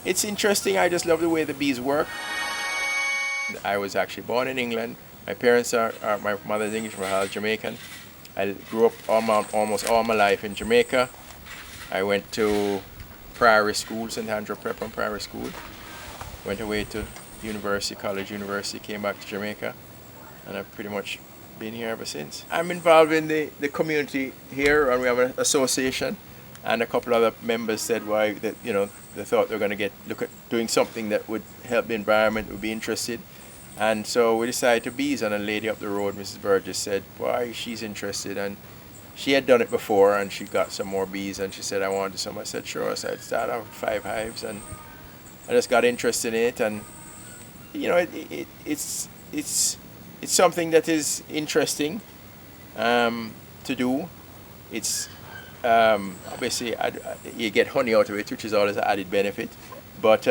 It's interesting. I just love the way the bees work. I was actually born in England. My parents are my mother's English, my father's Jamaican. I grew up almost all my life in Jamaica. I went to primary school, St. Andrew Prep and Primary School. Went away to university, came back to Jamaica, and I've pretty much been here ever since. I'm involved in the community here, and we have an association, and a couple other members said why that they thought they were going to look at doing something that would help the environment, would be interested. And so we decided to bees, and a lady up the road, Mrs. Burgess, said why she's interested, and she had done it before and she got some more bees, and she said I wanted some. I said sure. So I started off with 5 hives, and I just got interested in it, and it's something that is interesting to do. It's obviously you get honey out of it, which is always an added benefit, but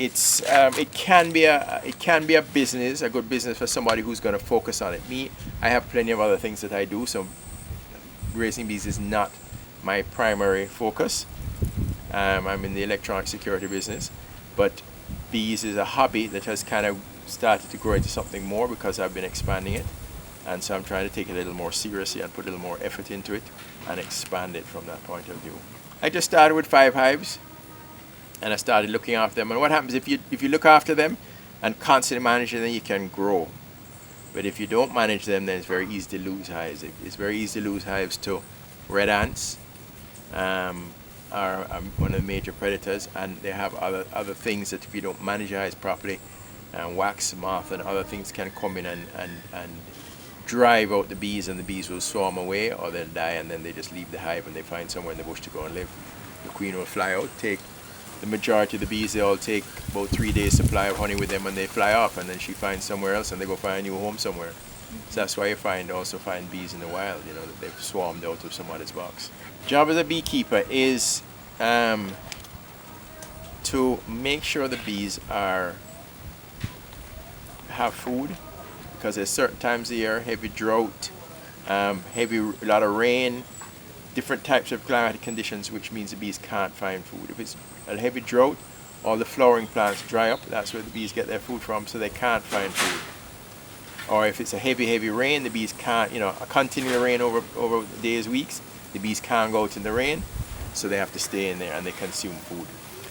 it can be a business, a good business for somebody who's going to focus on it. Me, I have plenty of other things that I do, so raising bees is not my primary focus. I'm in the electronic security business, but bees is a hobby that has kind of started to grow into something more because I've been expanding it, and so I'm trying to take it a little more seriously and put a little more effort into it and expand it from that point of view. I just started with 5 hives, and I started looking after them. And what happens if you look after them and constantly manage them, you can grow. But if you don't manage them, then it's very easy to lose hives. It's very easy to lose hives to red ants, are one of the major predators, and they have other things that if you don't manage your hives properly, wax, moth, and other things can come in and drive out the bees, and the bees will swarm away or they'll die, and then they just leave the hive and they find somewhere in the bush to go and live. The queen will fly out, take the majority of the bees, they all take about 3 days supply of honey with them, and they fly off, and then she finds somewhere else and they go find a new home somewhere. So that's why you also find bees in the wild, that they've swarmed out of somebody's box. Job as a beekeeper is to make sure the bees have food, because there's certain times of the year, heavy drought, a lot of rain, different types of climatic conditions, which means the bees can't find food. If it's a heavy drought, all the flowering plants dry up. That's where the bees get their food from, so they can't find food. Or if it's a heavy rain, the bees can't, a continual rain over days, weeks, the bees can't go out in the rain, so they have to stay in there and they consume food.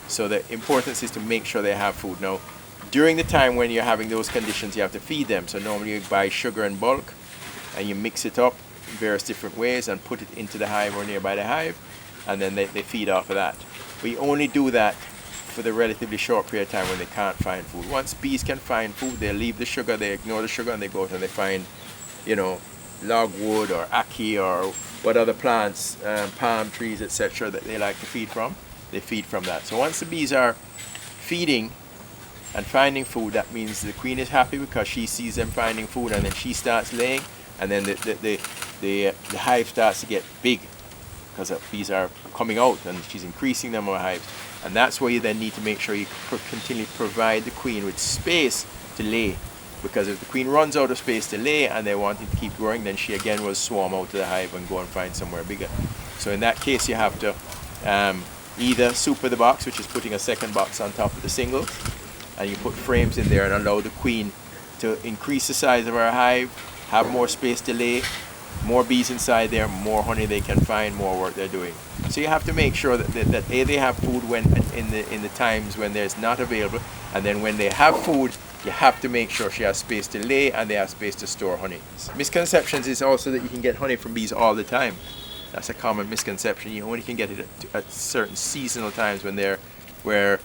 So the importance is to make sure they have food. Now, during the time when you're having those conditions, you have to feed them. So normally you buy sugar in bulk and you mix it up in various different ways and put it into the hive or nearby the hive, and then they feed off of that. We only do that for the relatively short period of time when they can't find food. Once bees can find food, they leave the sugar, they ignore the sugar, and they go out and they find, logwood or ackee or what other plants, palm trees, etc., that they like to feed from. They feed from that. So once the bees are feeding and finding food, that means the queen is happy because she sees them finding food, and then she starts laying, and then the hive starts to get big because the bees are coming out and she's increasing the number of hives. And that's where you then need to make sure you continually provide the queen with space to lay, because if the queen runs out of space to lay and they're wanting to keep growing, then she again will swarm out to the hive and go and find somewhere bigger. So in that case you have to either super the box, which is putting a second box on top of the singles, and you put frames in there and allow the queen to increase the size of her hive, have more space to lay, more bees inside there, more honey they can find, more work they're doing. So you have to make sure that A, they have food when in the times when there's not available, and then when they have food, you have to make sure she has space to lay and they have space to store honey. Misconceptions is also that you can get honey from bees all the time. That's a common misconception. You only can get it at certain seasonal times where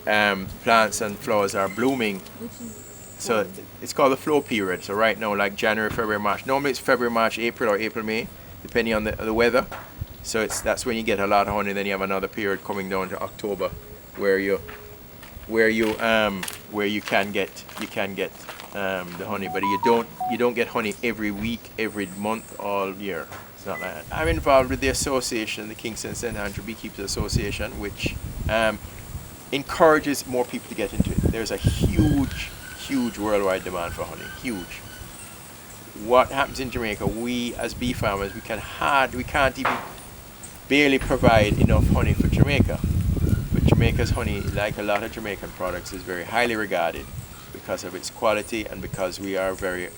plants and flowers are blooming. So it's called the flow period. So right now, like January, February, March. Normally it's February, March, April, or April, May, depending on the weather. So that's when you get a lot of honey. Then you have another period coming down to October, where you can get the honey, but you don't get honey every week, every month, all year. It's not like that. I'm involved with the association, the Kingston St. Andrew Beekeepers Association, which encourages more people to get into it. There's a huge worldwide demand for honey, huge. What happens in Jamaica, we as bee farmers, we can't even barely provide enough honey for Jamaica. But Jamaica's honey, like a lot of Jamaican products, is very highly regarded because of its quality and because we are very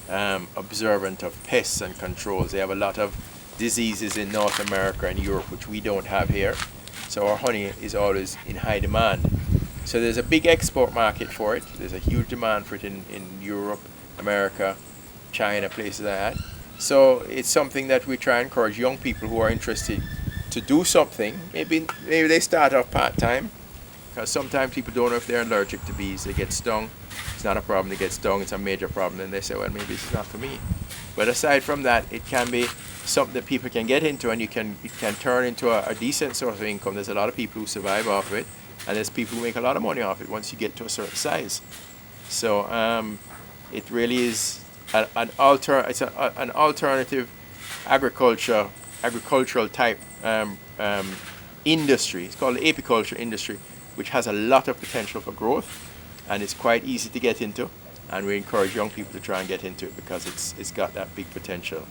observant of pests and controls. They have a lot of diseases in North America and Europe which we don't have here, so our honey is always in high demand. So there's a big export market for it. There's a huge demand for it in Europe, America, China, places like that. So it's something that we try and encourage young people who are interested to do something. Maybe they start off part-time, because sometimes people don't know if they're allergic to bees. They get stung. It's not a problem. They get stung. It's a major problem. And they say, well, maybe this is not for me. But aside from that, it can be something that people can get into, and it can turn into a decent source of income. There's a lot of people who survive off of it, and there's people who make a lot of money off it once you get to a certain size. So it really is an alternative agricultural type industry. It's called the apiculture industry, which has a lot of potential for growth, and it's quite easy to get into, and we encourage young people to try and get into it because it's got that big potential.